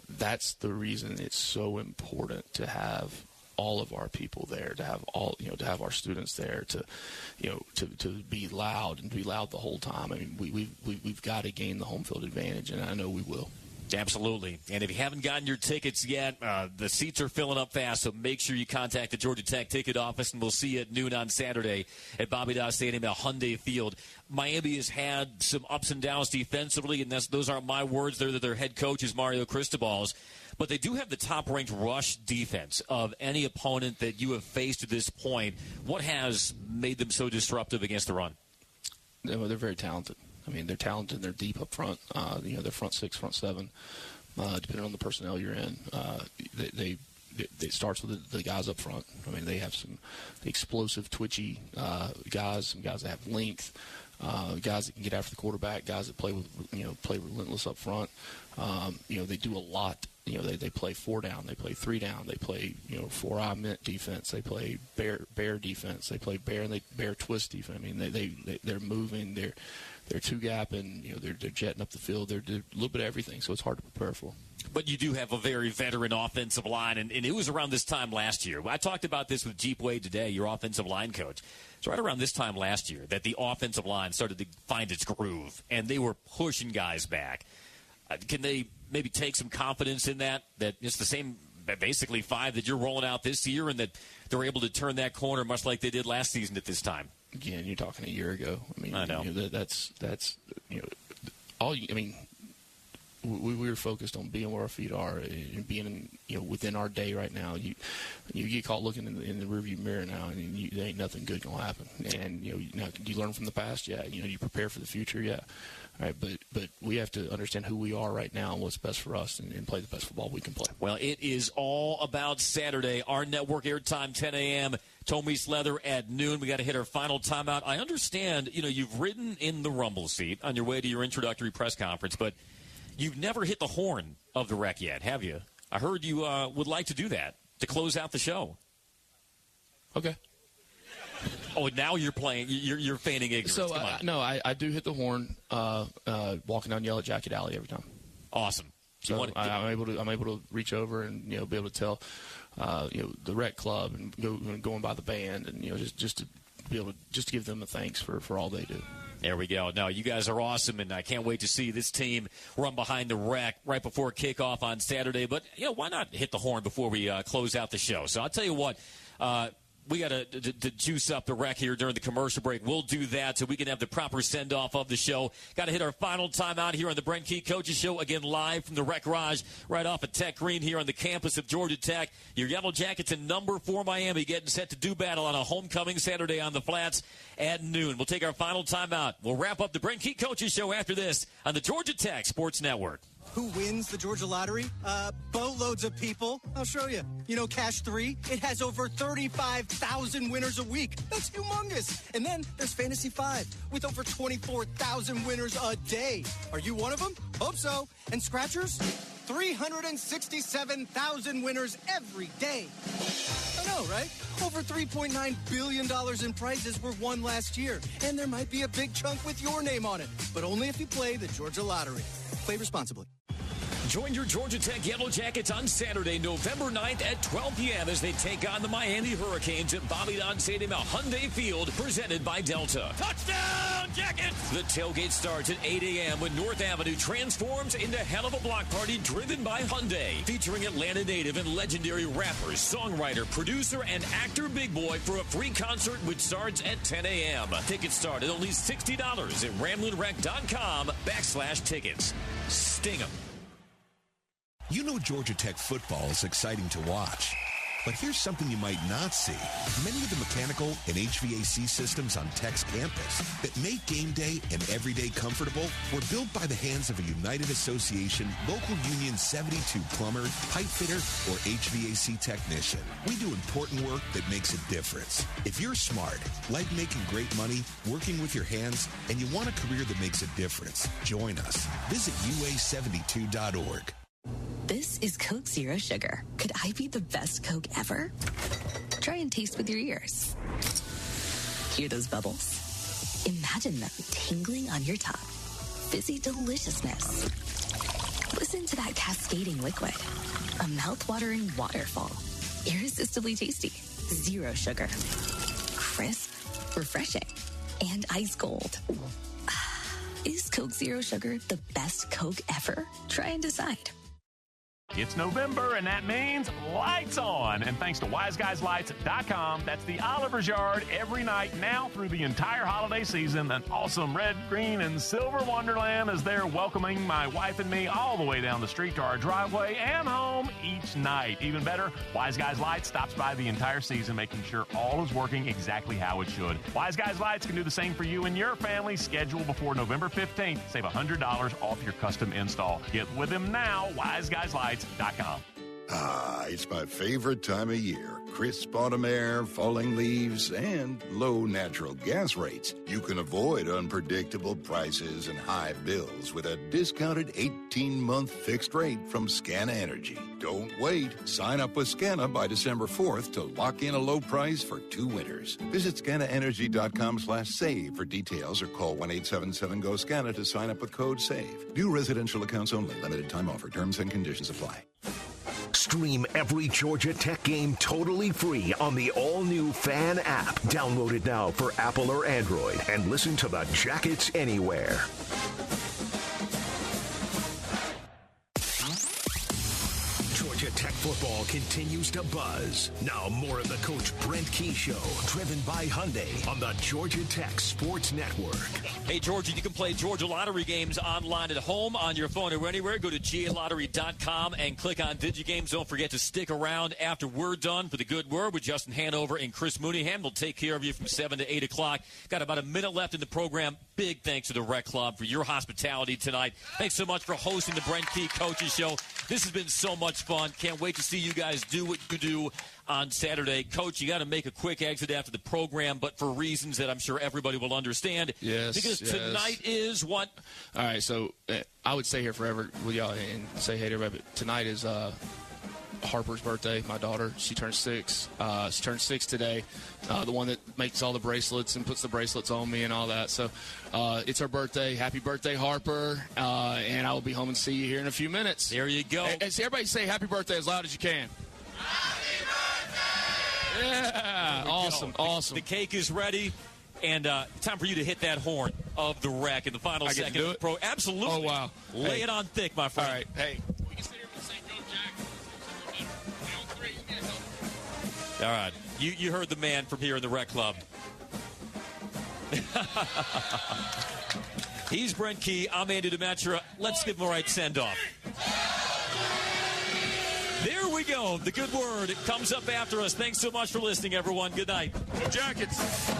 that's the reason it's so important to have all of our people there, to have to have our students there, to be loud and be loud the whole time. I mean, we've got to gain the home field advantage, and I know we will. Absolutely. And if you haven't gotten your tickets yet, the seats are filling up fast, so make sure you contact the Georgia Tech ticket office, and we'll see you at noon on Saturday at Bobby Dodd Stadium at Hyundai Field. Miami has had some ups and downs defensively, and those aren't my words. They're their head coach is Mario Cristobal's. But they do have the top-ranked rush defense of any opponent that you have faced to this point. What has made them so disruptive against the run? They're very talented. I mean, they're talented. They're deep up front. They're front six, front seven, depending on the personnel you're in. It starts with the guys up front. I mean, they have some explosive, twitchy guys, some guys that have length, guys that can get after the quarterback, guys that play relentless up front. They do a lot. They play 4 down, they play 3 down, they play 4-eye mint defense, they play bear defense, they play bear twist defense. I mean, they're moving, they're 2-gap, and they're jetting up the field. They're a little bit of everything, so it's hard to prepare for. But you do have a very veteran offensive line, and it was around this time last year. I talked about this with Jeep Wade today, your offensive line coach. It's right around this time last year that the offensive line started to find its groove, and they were pushing guys back. Can they maybe take some confidence in that it's the same basically 5 that you're rolling out this year, and that they're able to turn that corner much like they did last season at this time? Again, you're talking a year ago. I mean, I know. That's we were focused on being where our feet are and being within our day right now. You get caught looking in the rearview mirror now, and there ain't nothing good gonna happen. And now, do you learn from the past? Yeah. You prepare for the future. Yeah. All right, but we have to understand who we are right now and what's best for us, and play the best football we can play. Well, it is all about Saturday. Our network airtime 10 a.m. Tommy's Leather at noon. We got to hit our final timeout. I understand, you've ridden in the rumble seat on your way to your introductory press conference, but you've never hit the horn of the Wreck yet, have you? I heard you would like to do that to close out the show. Okay. Oh, now you're playing. You're feigning ignorance. So, Come on. No, I do hit the horn walking down Yellow Jacket Alley every time. Awesome. So I'm able to reach over and be able to tell the Wreck Club and going by the band, and just to be able to give them a thanks for all they do. There we go. No, you guys are awesome, and I can't wait to see this team run behind the Wreck right before kickoff on Saturday. But why not hit the horn before we close out the show? So I'll tell you what. We got to juice up the Wreck here during the commercial break. We'll do that so we can have the proper send-off of the show. Got to hit our final time out here on the Brent Key Coaches Show, again live from the Reck Garage right off of Tech Green here on the campus of Georgia Tech. Your Yellow Jackets in number 4 Miami getting set to do battle on a homecoming Saturday on the Flats at noon. We'll take our final time out. We'll wrap up the Brent Key Coaches Show after this on the Georgia Tech Sports Network. Who wins the Georgia lottery? Boatloads of people. I'll show you. Cash 3, it has over 35,000 winners a week. That's humongous. And then there's Fantasy 5 with over 24,000 winners a day. Are you one of them? Hope so. And Scratchers? 367,000 winners every day. I know, right? Over $3.9 billion in prizes were won last year. And there might be a big chunk with your name on it. But only if you play the Georgia Lottery. Play responsibly. Join your Georgia Tech Yellow Jackets on Saturday, November 9th at 12 p.m. as they take on the Miami Hurricanes at Bobby Dodd Stadium at Hyundai Field, presented by Delta. Touchdown, Jackets! The tailgate starts at 8 a.m. when North Avenue transforms into hell of a block party driven by Hyundai, featuring Atlanta native and legendary rapper, songwriter, producer, and actor Big Boy for a free concert which starts at 10 a.m. Tickets start at only $60 at RamblinReck.com/tickets. Sting 'em. Georgia Tech football is exciting to watch. But here's something you might not see. Many of the mechanical and HVAC systems on Tech's campus that make game day and everyday comfortable were built by the hands of a United Association Local Union 72 plumber, pipe fitter, or HVAC technician. We do important work that makes a difference. If you're smart, like making great money, working with your hands, and you want a career that makes a difference, join us. Visit UA72.org. This is Coke Zero Sugar. Could I be the best Coke ever? Try and taste with your ears. Hear those bubbles? Imagine them tingling on your tongue. Fizzy deliciousness. Listen to that cascading liquid. A mouth-watering waterfall. Irresistibly tasty. Zero sugar. Crisp, refreshing, and ice cold. Is Coke Zero Sugar the best Coke ever? Try and decide. It's November, and that means lights on. And thanks to wiseguyslights.com, that's the Oliver's Yard every night now through the entire holiday season. An awesome red, green, and silver wonderland is there welcoming my wife and me all the way down the street to our driveway and home each night. Even better, Wise Guys Lights stops by the entire season, making sure all is working exactly how it should. Wise Guys Lights can do the same for you and your family. Schedule before November 15th. Save $100 off your custom install. Get with them now, wiseguyslights.com. Ah, it's my favorite time of year. Crisp autumn air, falling leaves, and low natural gas rates. You can avoid unpredictable prices and high bills with a discounted 18-month fixed rate from Scana Energy. Don't wait. Sign up with Scana by December 4th to lock in a low price for 2 winters. Visit ScanaEnergy.com/save for details or call 1-877-GO-SCANA to sign up with code SAVE. New residential accounts only. Limited time offer. Terms and conditions apply. Stream every Georgia Tech game totally free on the all-new Fan app. Download it now for Apple or Android and listen to the Jackets anywhere. Georgia Tech football continues to buzz. Now more of the Coach Brent Key Show, driven by Hyundai on the Georgia Tech Sports Network. Hey, Georgia, you can play Georgia Lottery games online at home, on your phone, or anywhere. Go to galottery.com and click on DigiGames. Don't forget to stick around after we're done for the good word with Justin Hanover and Chris Mooneyham. We'll take care of you from 7 to 8 o'clock. Got about a minute left in the program. Big thanks to the Rec Club for your hospitality tonight. Thanks so much for hosting the Brent Key Coaches Show. This has been so much fun. Can't wait to see you guys do what you do on Saturday. Coach, you got to make a quick exit after the program, but for reasons that I'm sure everybody will understand. Yes. Because tonight is what? All right, so I would stay here forever with y'all and say hey to everybody, but tonight is Harper's birthday, my daughter. She turned 6. She turned 6 today. The one that makes all the bracelets and puts the bracelets on me and all that. So it's her birthday. Happy birthday, Harper. And I will be home and see you here in a few minutes. There you go. And so everybody say happy birthday as loud as you can. Happy birthday! Yeah, awesome, awesome. The cake is ready. And time for you to hit that horn of the Rec in the final second. To do it? Absolutely. Oh, wow. Lay it on thick, my friend. All right. Hey. All right. You heard the man from here in the Rec Club. He's Brent Key. I'm Andy Demetra. Let's give him a right send-off. There we go. The good word. It comes up after us. Thanks so much for listening, everyone. Good night. Go Jackets.